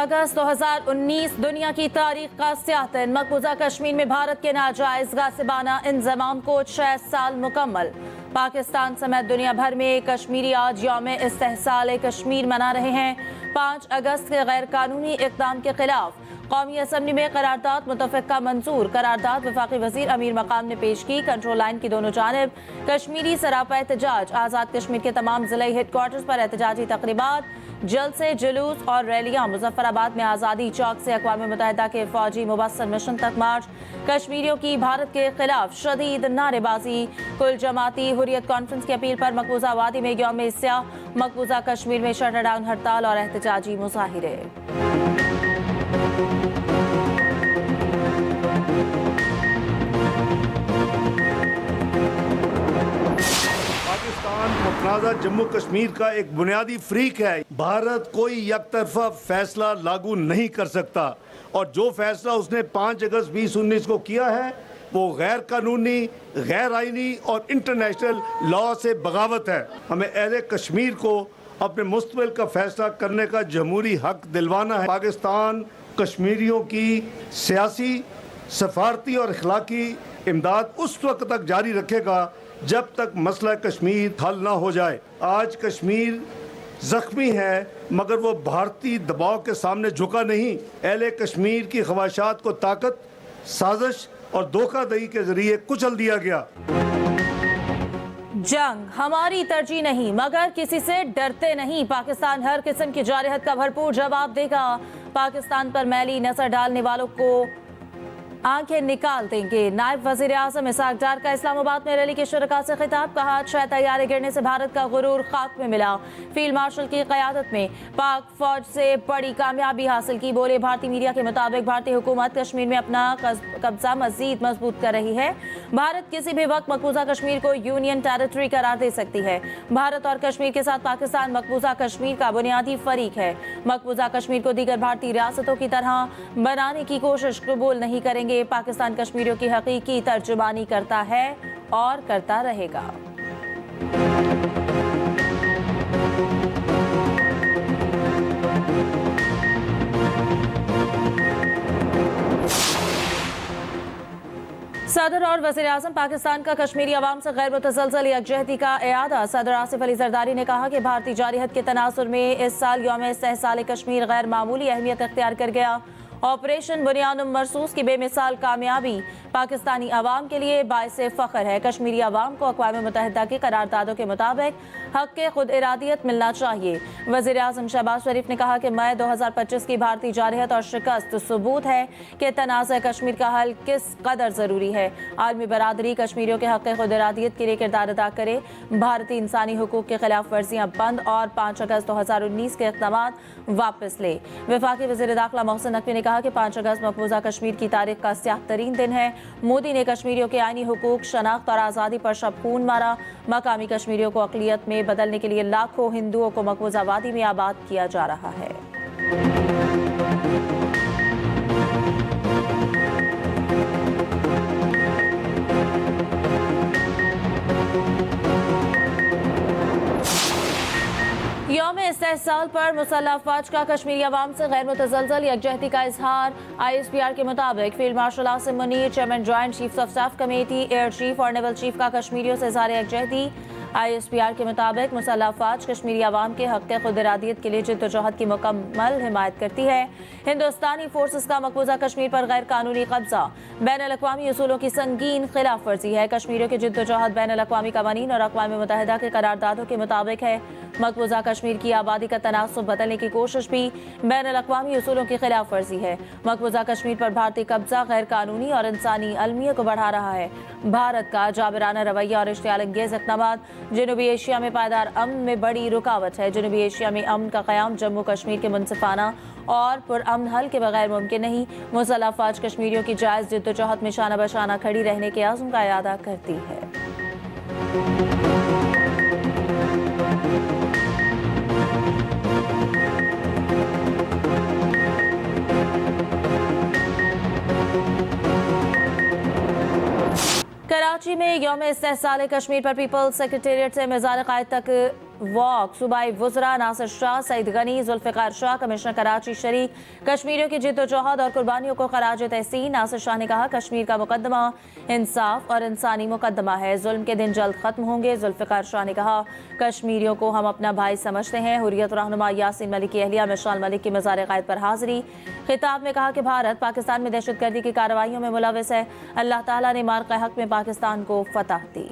अगस्त 2019 दुनिया की तारीख का स्याह दिन। मकबूजा कश्मीर में भारत के नाजायज गासिबाना इंजमाम को 6 साल मुकम्मल। पाकिस्तान समेत दुनिया भर में कश्मीरी आज यौम इस्तेहसाल कश्मीर मना रहे हैं। 5 अगस्त के गैर कानूनी इक़दाम के खिलाफ कौमी असम्बली में करारदाद मुतफ़क़ा मंजूर। करारदाद वफाकी वज़ीर अमीर मकाम ने पेश की। कंट्रोल लाइन की दोनों जानिब कश्मीरी सरापा एहतजाज। आज़ाद कश्मीर के तमाम ज़िले हेडक्वार्टर्स पर एहतजाजी तक़रीबात, जलसे, जुलूस और रैलियाँ। मुज़फ़्फ़राबाद में आज़ादी चौक से अक़वाम मुत्तहिदा के फ़ौजी मुबस्सर मिशन तक मार्च। कश्मीरियों की भारत के खिलाफ शदीद नारेबाजी। कुल जमाती हुर्रियत कॉन्फ्रेंस की अपील पर मकबूजा वादी में यौम स्याह। मकबूजा कश्मीर में शटर डाउन हड़ताल और एहतजाजी मुज़ाहिरे। पाकिस्तान मुतनाज़ा जम्मू कश्मीर का एक बुनियादी फ्रीक है। भारत कोई यकतरफा फैसला लागू नहीं कर सकता और जो फैसला उसने 5 अगस्त 2019 को किया है वो गैर कानूनी, गैर आईनी और इंटरनेशनल लॉ से बगावत है। हमें अहले कश्मीर को अपने मुस्तक़बिल का फैसला करने का जमहूरी हक दिलवाना है। पाकिस्तान कश्मीरियों की सियासी, सफारती और अखलाकी इमदाद उस वक्त तक जारी रखेगा जब तक मसला कश्मीर हल ना हो जाए। आज कश्मीर जख्मी है मगर वो भारतीय दबाव के सामने झुका नहीं। अहले कश्मीर की ख्वाहिशात को ताकत, साजिश और धोखाधड़ी के जरिए कुचल दिया गया। जंग हमारी तरजीह नहीं मगर किसी से डरते नहीं। पाकिस्तान हर किस्म की जारहत का भरपूर जवाब देगा। पाकिस्तान पर मैली नजर डालने वालों को आंखें निकाल देंगे। नायब वजीर आजम इसहाक डार का इस्लामाबाद में रैली के शुरका से खिताब। कहा 6 तैयारे गिरने से भारत का गुरूर खाक में मिला। फील्ड मार्शल की क़यादत में पाक फौज से बड़ी कामयाबी हासिल की। बोले भारतीय मीडिया के मुताबिक भारतीय हुकूमत कश्मीर में अपना कब्जा मजीद मजबूत कर रही है। भारत किसी भी वक्त मकबूजा कश्मीर को यूनियन टेरिटरी करार दे सकती है। भारत और कश्मीर के साथ पाकिस्तान मकबूजा कश्मीर का बुनियादी फरीक है। मकबूजा कश्मीर को दीगर भारतीय रियासतों की तरह बनाने की कोशिश कबूल नहीं करेंगे। पाकिस्तान कश्मीरियों की हकीकी तर्जुमानी करता है और करता रहेगा। सदर और वज़ीर आज़म पाकिस्तान का कश्मीरी अवाम से गैर मुतसलसल यकजहती का इआदा। सदर आसिफ अली ज़रदारी ने कहा कि भारतीय जारहत के तनासुर में इस साल यौम इस्तेहसाल कश्मीर गैर मामूली अहमियत इख्तियार कर गया। ऑपरेशन बुनियाद मरसूस की बेमिसाल कामयाबी पाकिस्तानी अवाम के लिए बाइसे फ़ख्र है। कश्मीरी अवाम को अक़वाम मुत्तहिदा की करारदादों के मुताबिक हक़ खुद इरादियत मिलना चाहिए। वज़ीर आज़म शहबाज शरीफ ने कहा कि मई 2025 की भारतीय जारहत और शिकस्त सबूत है कि तनाज़ कश्मीर का हल किस कदर ज़रूरी है। आलमी बरादरी कश्मीरियों के हक़ खुद इरादियत के लिए किरदार अदा करे। भारतीय इंसानी हुकूक़ के खिलाफ वर्जियाँ बंद और 5 अगस्त 2019 के इक़दामात वापस ले। वफाकी वज़ीर दाखिला मोहसिन नकवी ने कहा कि 5 अगस्त मकबूजा कश्मीर की तारीख का स्याह तरीन दिन है। मोदी ने कश्मीरियों के आईनी हुकूक, शनाख्त और आज़ादी पर शब खून मारा। मकामी कश्मीरियों को अक़लियत में बदलने के लिए लाखों हिंदुओं को मकबूजा वादी में आबाद किया जा रहा है। यौम इस्तेहसाल पर मुसल्लह अफ़वाज का कश्मीरी अवाम से गैर मुतज़लज़ल यकजहती का इजहार। ISPR के मुताबिक field marshal Asim Munir, chairman joint chiefs of staff committee, air chief और नेवल चीफ का कश्मीरियों से इज़हार यकजहती। ISPR के मुताबिक मुसल्लह अफ़वाज कश्मीरी अवाम के हक़ खुद इरादियत के लिए जिद्दोजहद की मुकम्मल हिमायत करती है। हिंदुस्तानी फोर्सेस का मकबूजा कश्मीर पर गैर कानूनी कब्जा बैनुल-अक़वामी उसूलों की संगीन खिलाफ वर्जी है। कश्मीरियों की जिद्दोजहद बैनुल-अक़वामी क़वानीन और अक़वाम मुत्तहिदा के करारदादों के मुताबिक है। मकबूजा कश्मीर की आबादी का तनासुब बदलने की कोशिश भी बैनुल-अक़वामी उसूलों की खिलाफ वर्जी है। मकबूजा कश्मीर पर भारतीय कब्जा गैर कानूनी और इंसानी अलमियत को बढ़ा रहा है। भारत का जाबिराना रवैया और इश्तियाल अंगेज़ इक़दामात जनूबी एशिया में पायदार अमन में बड़ी रुकावट है। जनूबी एशिया में अमन का क़याम जम्मू कश्मीर के मुनसिफाना और पुरअमन हल के बगैर मुमकिन नहीं। मुसल्लह अफ़वाज कश्मीरियों की जायज़ जिद्दोजहद में शाना बशाना खड़ी रहने के आज़म का इआदा करती है। कराची में यौम इस्तेहसाल कश्मीर पर पीपल्स सेक्रेटेरिएट से मज़ार क़ायद तक वॉक सूबाई वुज़रा नासिर शाह, सईद गनी, जुल्फ़िकार शाह, कमिश्नर कराची शरीक कश्मीरियों की जिद्दोजहद और कुर्बानियों को खराज तहसीन। नासिर शाह ने कहा कश्मीर का मुकदमा इंसाफ और इंसानी मुकदमा है, जुल्म के दिन जल्द खत्म होंगे। जुल्फ़िकार शाह ने कहा कश्मीरियों को हम अपना भाई समझते हैं। हुर्रियत रहनुमा यासीन मलिक की अहलिया मिशाल मलिक की मज़ार क़ायद पर हाज़री। खिताब में कहा कि भारत पाकिस्तान में दहशतगर्दी की कार्रवाइयों में मुलविस है। अल्लाह ताला ने मार्क़ हक़ में पाकिस्तान को फतह दी।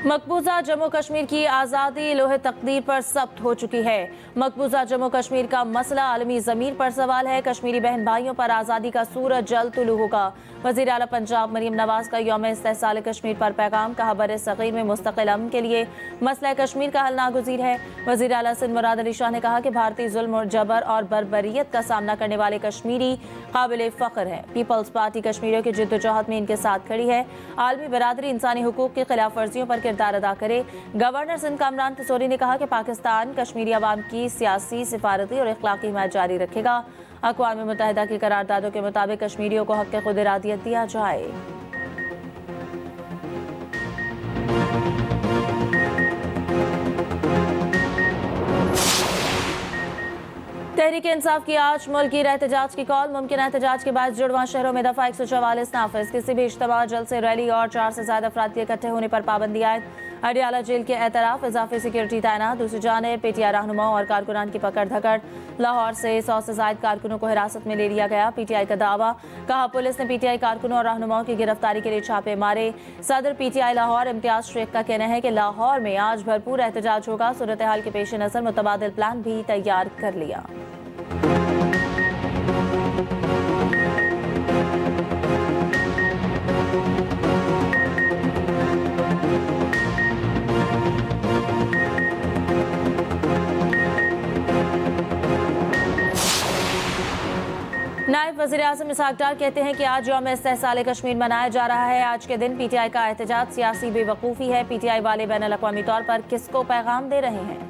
मकबूजा जम्मू कश्मीर की आज़ादी लोहे तकदीर पर सब्त हो चुकी है। मकबूजा जम्मू कश्मीर का मसला आलमी ज़मीर पर सवाल है। कश्मीरी बहन भाइयों पर आज़ादी का सूरज जल्द तुलू होगा। वज़ीर आला पंजाब मरीम नवाज का यौम इस्तेहसाल कश्मीर पर पैगाम। कहा बरे सग़ीर में मुस्तक़िल अमन के लिए मसला कश्मीर का हल नागुज़ीर है। वज़ीर आला सिंध मुराद अली शाह ने कहा कि भारतीय जुल्म और जबर और बर्बरियत का सामना करने वाले कश्मीरी काबिल फ़ख्र हैं। पीपल्स पार्टी कश्मीरियों की जिद्दोजहद में इनके साथ खड़ी है। आलमी बरादरी इंसानी हुकूक़ की खिलाफ वर्जियों पर किरदार अदा करे। गवर्नर सिंध कामरान तसोरी ने कहा कि पाकिस्तान कश्मीरी अवाम की सियासी, सिफारती और इखलाकी हिमायत जारी रखेगा। अक़वाम मुत्तहिदा की करारदादों के मुताबिक कश्मीरियों को हक़ खुद इरादियत दिया जाए। तहरीक इंसाफ की आज मुल्की एहतजाज की कॉल। मुमकिन एहतजाज के बाद जुड़वां शहरों में दफा 144 नाफिज। किसी भी इज्तिमा, जलसे, रैली और 4 से ज्यादा अफराद के इकट्ठे होने पर पाबंदी आयद। अडियाला जेल के एतराफ इजाफी सिक्योरिटी तैनात। दूसरी जानिब पीटीआई रहनुमाओं और कारकुनान की पकड़ धकड़। लाहौर से 100 से ज्यादा कारकुनों को हिरासत में ले लिया गया। पीटीआई का दावा। कहा पुलिस ने पीटीआई कारकुनों और रहनुमाओं की गिरफ्तारी के लिए छापे मारे। सदर पीटीआई लाहौर इम्तियाज शेख का कहना है कि लाहौर में आज भरपूर एहतजाज होगा। सूरत हाल के पेश नजर मुतबादिल प्लान भी तैयार कर लिया। नायब वज़ीर आज़म इसहाक़ डार कहते हैं कि आज यौम इस्तेहसाल कश्मीर मनाया जा रहा है। आज के दिन पीटीआई का एहतजाज सियासी बेवकूफ़ी है। पीटीआई वाले बैनुल अक़वामी तौर पर किसको पैगाम दे रहे हैं?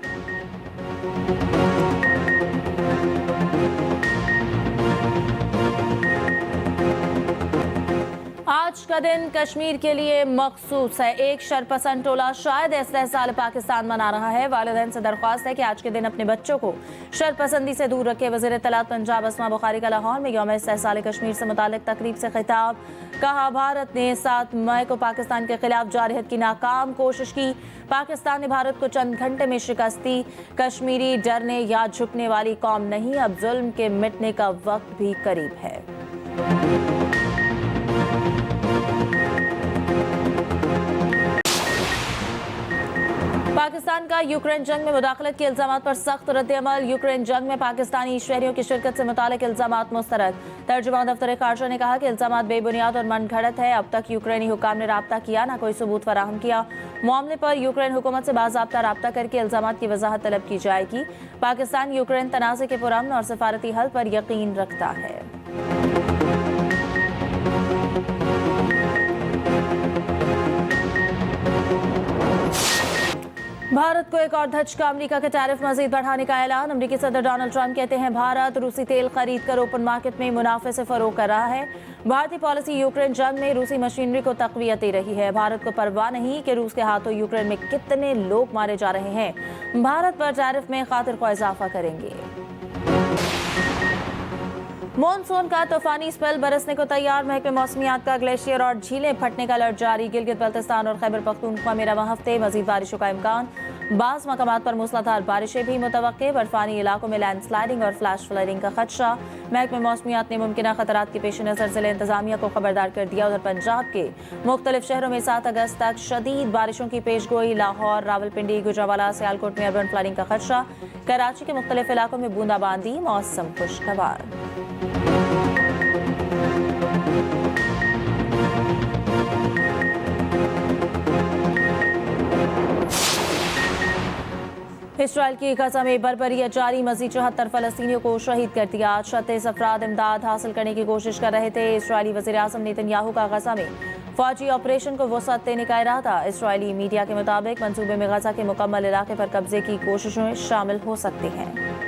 आज का दिन कश्मीर के लिए मखसूस है। एक शरपसंद टोला शायद इस्तेहसाल पाकिस्तान मना रहा है। वालिदैन से दरख्वास्त है कि आज के दिन अपने बच्चों को शरपसंदी से दूर रखे। वज़ीर इत्तलात पंजाब अस्मा बुखारी का लाहौर में यौम इस्तेहसाल कश्मीर से मुतालिक तकरीब से खिताब। कहा भारत ने 7 मई को पाकिस्तान के खिलाफ जारहत की नाकाम कोशिश की। पाकिस्तान ने भारत को चंद घंटे में शिकस्त दी। कश्मीरी डरने या झुकने वाली कौम नहीं, अब जुल्म के मिटने का वक्त भी करीब है। पाकिस्तान का यूक्रेन जंग में मुदाखलत के इल्जामात पर सख्त रद्द-ए-अमल। यूक्रेन जंग में पाकिस्तानी शहरियों की शिरकत से मुतालिक इल्जामात मुस्तरद। तर्जुमान दफ्तर खारजा ने कहा कि इल्जामात बेबुनियाद और मनगढ़ंत है। अब तक यूक्रेनी हुकाम ने राब्ता किया, ना कोई सबूत फराहम किया। मामले पर यूक्रेन हुकूमत से बाज़ाब्ता राब्ता करके इल्जामात की वजाहत तलब की जाएगी। पाकिस्तान यूक्रेन तनाज़े के पुरअमन और सफारती हल पर यकीन रखता है। भारत को एक और धचका। अमेरिका के टैरिफ मजीद बढ़ाने का ऐलान। अमेरिकी सदर डोनाल्ड ट्रंप कहते हैं भारत रूसी तेल खरीद कर ओपन मार्केट में मुनाफे से फरोख्त कर रहा है। भारतीय पॉलिसी यूक्रेन जंग में रूसी मशीनरी को तक़वियत दे रही है। भारत को परवाह नहीं कि रूस के हाथों यूक्रेन में कितने लोग मारे जा रहे हैं। भारत पर टैरिफ में खातिर ख्वाह इजाफा करेंगे। मॉनसून का तूफानी स्पेल बरसने को तैयार। महकमे मौसमियात का ग्लेशियर और झीलें फटने का अलर्ट जारी। गिलगित बल्तिस्तान और खैबर पख्तूनख्वा में रवां हफ्ते मजीद बारिशों का इम्कान। बाज़ मकामात पर मूसलाधार बारिशें भी मुतवक्के। बर्फानी इलाकों में लैंडस्लाइडिंग और फ्लैश फ्लडिंग का खदशा। महकमे मौसमियात ने मुमकिन खतरात के पेश नज़र जिले इंतजामिया को खबरदार कर दिया। उधर पंजाब के मुख्तलिफ शहरों में 7 अगस्त तक शदीद बारिशों की पेशगोई। लाहौर, रावलपिंडी, गुजरावाला, सियालकोट में अर्बन फ्लडिंग का खदशा। कराची के मुख्तलिफ इलाकों में बूंदाबांदी। मौसम खुशगवार। इसराइल की गजा में बर्बरियत जारी। मजीद 74 फलस्तीनियों को शहीद कर दिया। 36 अफराद इमदाद हासिल करने की कोशिश कर रहे थे। इसराइली वज़ीर आज़म नेतन्याहू का गजा में फौजी ऑपरेशन को वसअत देने का इरादा। इसराइली मीडिया के मुताबिक मंसूबे में गजा के मुकम्मल इलाके पर कब्जे की कोशिशें शामिल हो सकती हैं।